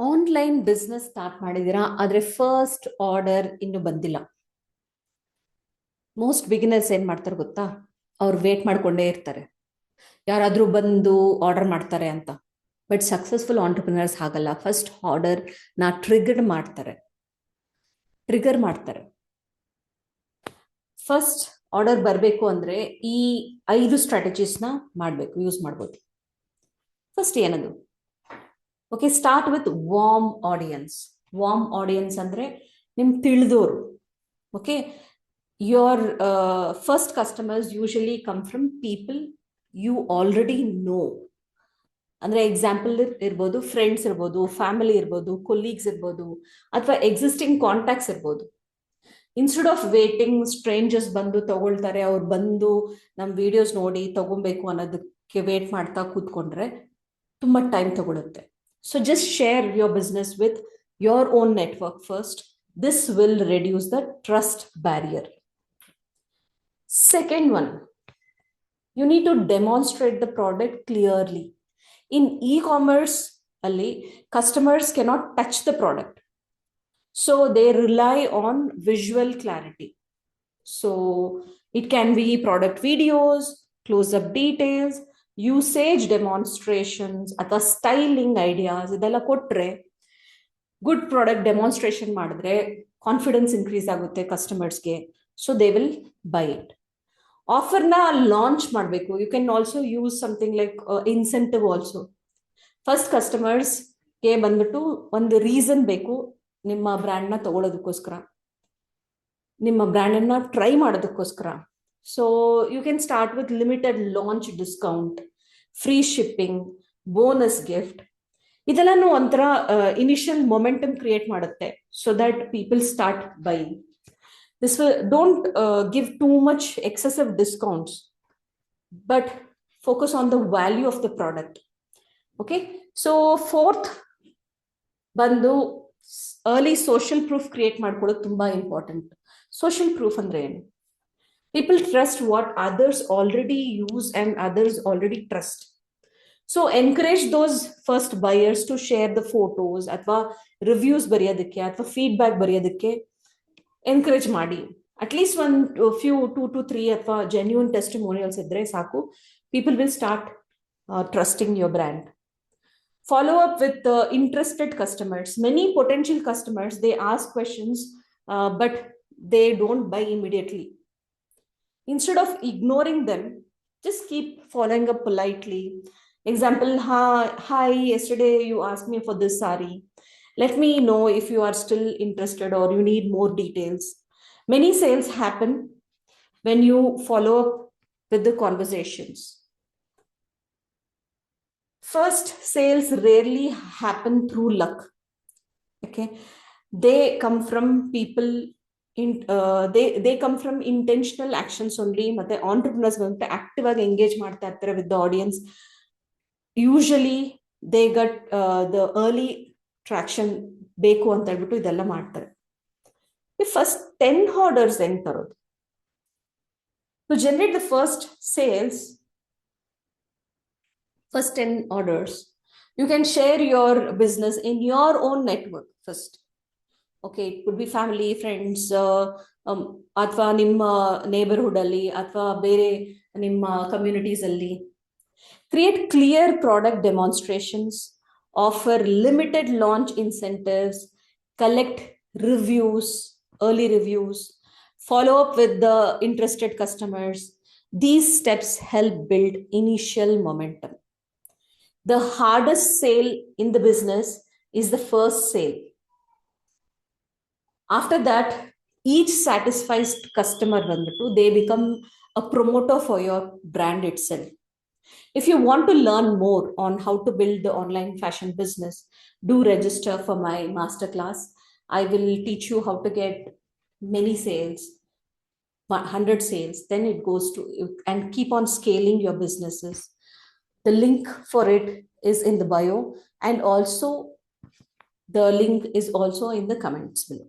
Online business start ಮಾಡಿದ್ದೀರಾ, ಆದರೆ first order ಇನ್ನು ಬಂದಿಲ್ಲ. ಮೋಸ್ಟ್ ಬಿಗಿನರ್ಸ್ ಏನ್ ಮಾಡ್ತಾರೆ ಗೊತ್ತಾ? ಅವ್ರು ವೇಟ್ ಮಾಡ್ಕೊಂಡೇ ಇರ್ತಾರೆ, ಯಾರಾದ್ರೂ ಬಂದು ಆರ್ಡರ್ ಮಾಡ್ತಾರೆ ಅಂತ. ಬಟ್ ಸಕ್ಸಸ್ಫುಲ್ ಆಂಟರ್ಪ್ರಿನರ್ಸ್ ಹಾಗಲ್ಲ. ಫಸ್ಟ್ ಆರ್ಡರ್ ಟ್ರಿಗರ್ ಮಾಡ್ತಾರೆ. ಫಸ್ಟ್ ಆರ್ಡರ್ ಬರಬೇಕು ಅಂದ್ರೆ ಈ 5 ಸ್ಟ್ರಾಟಜೀಸ್ನ ಯೂಸ್ ಮಾಡ್ಬೋದು. ಫಸ್ಟ್ ಏನದು? Okay, start with warm audience. Warm audience ಅಂದ್ರೆ ನಿಮ್ ತಿಳಿದೋರು. Okay, your first customers usually come from people you already know. ಅಂದ್ರೆ ಎಕ್ಸಾಂಪಲ್ ಇರ್ಬೋದು, ಫ್ರೆಂಡ್ಸ್ ಇರ್ಬೋದು, ಫ್ಯಾಮಿಲಿ ಇರ್ಬೋದು, ಕೊಲೀಗ್ಸ್ ಇರ್ಬೋದು, ಅಥವಾ ಎಕ್ಸಿಸ್ಟಿಂಗ್ ಕಾಂಟ್ಯಾಕ್ಟ್ಸ್ ಇರ್ಬೋದು. ಇನ್ಸ್ಟೆಡ್ ಆಫ್ ವೇಟಿಂಗ್ ಸ್ಟ್ರೇಂಜರ್ಸ್ ಬಂದು ತಗೊಳ್ತಾರೆ, ಅವ್ರು ಬಂದು ನಮ್ಮ ವಿಡಿಯೋಸ್ ನೋಡಿ ತಗೊಬೇಕು ಅನ್ನೋದಕ್ಕೆ ವೇಟ್ ಮಾಡ್ತಾ ಕೂತ್ಕೊಂಡ್ರೆ ತುಂಬಾ ಟೈಮ್ ತಗೊಳುತ್ತೆ. So just share your business with your own network first. This will reduce the trust barrier. Second one, you need to demonstrate the product clearly. In e-commerce, customers cannot touch the product. So they rely on visual clarity. So it can be product videos, close-up details, usage demonstrations ಅಥವಾ styling ideas ಇದೆಲ್ಲ ಕೊಟ್ರೆ, good product demonstration ಮಾಡಿದ್ರೆ confidence increase ಆಗುತ್ತೆ ಕಸ್ಟಮರ್ಸ್ಗೆ. So they will buy it. ಆಫರ್ನ launch ಮಾಡಬೇಕು. You can also use something like incentive also. First ಕಸ್ಟಮರ್ಸ್ಗೆ ಬಂದ್ಬಿಟ್ಟು ಒಂದು ರೀಸನ್ ಬೇಕು ನಿಮ್ಮ ಬ್ರ್ಯಾಂಡ್ನ ತಗೊಳ್ಳೋದಕ್ಕೋಸ್ಕರ, ನಿಮ್ಮ ಬ್ರ್ಯಾಂಡನ್ನ ಟ್ರೈ ಮಾಡೋದಕ್ಕೋಸ್ಕರ. So you can start with limited launch discount, free shipping, bonus gift. ಇದೆಲ್ಲನೂ ಒಂಥರ ಇನಿಷಿಯಲ್ ಮೊಮೆಂಟಮ್ ಕ್ರಿಯೇಟ್ ಮಾಡುತ್ತೆ, so that people start buying. This will don't give too much excessive discounts, but focus on the value of the product. Okay, so fourth ಬಂದು early social proof create ಮಾಡ್ಕೊಳ್ಳೋದು ತುಂಬಾ important. Social proof ಅಂದ್ರೆ ಏನು? People trust what others already use and others already trust. So encourage those first buyers to share the photos ಅಥವಾ reviews ಬರೆಯೋದಕ್ಕೆ ಅಥವಾ feedback ಬರೆಯೋದಕ್ಕೆ encourage ಮಾಡಿ. ಅಟ್ಲೀಸ್ಟ್ ಒಂದು ಫ್ಯೂ 2 to 3 ಅಥವಾ ಜೆನ್ಯೂನ್ ಟೆಸ್ಟಿಮೋನಿಯಲ್ಸ್ ಇದ್ರೆ ಸಾಕು. People will start trusting your brand. Follow up with interested customers. Many potential customers, they ask questions, but they don't buy immediately. Instead of ignoring them, just keep following up politely. Example, hi, yesterday you asked me for this saree. Let me know if you are still interested or you need more details. Many sales happen when you follow up with the conversations. First, sales rarely happen through luck. Okay, they come from people. They come from intentional actions only. ಮತ್ತೆ entrepreneurs active ಆಗಿ engage ಮಾಡ್ತಾ ಇರ್ತಾರೆ with the audience. Usually they get the early traction ಬೇಕು ಅಂತ ಹೇಳ್ಬಿಟ್ಟು ಇದೆಲ್ಲ ಮಾಡ್ತಾರೆ. First 10 orders ಹೆಂಗ್ ತರೋದು? To generate the first sales, first 10 orders, you can share your business in your own network first. Okay, it could be family, friends, ಅಥವಾ ನಿಮ್ಮ neighbourhood ಅಲ್ಲಿ ಅಥವಾ ಬೇರೆ ನಿಮ್ಮ ಕಮ್ಯುನಿಟೀಸ್ ಅಲ್ಲಿ. Create clear product demonstrations, offer limited launch incentives, collect reviews, early reviews, follow up with the interested customers. These steps help build initial momentum. The hardest sale in the business is the first sale. After that, each satisfied customer, they become a promoter for your brand itself. If you want to learn more on how to build the online fashion business, do register for my masterclass. I will teach you how to get many sales, 100 sales, then it goes to, and keep on scaling your businesses. The link for it is in the bio, and also the link is also in the comments below.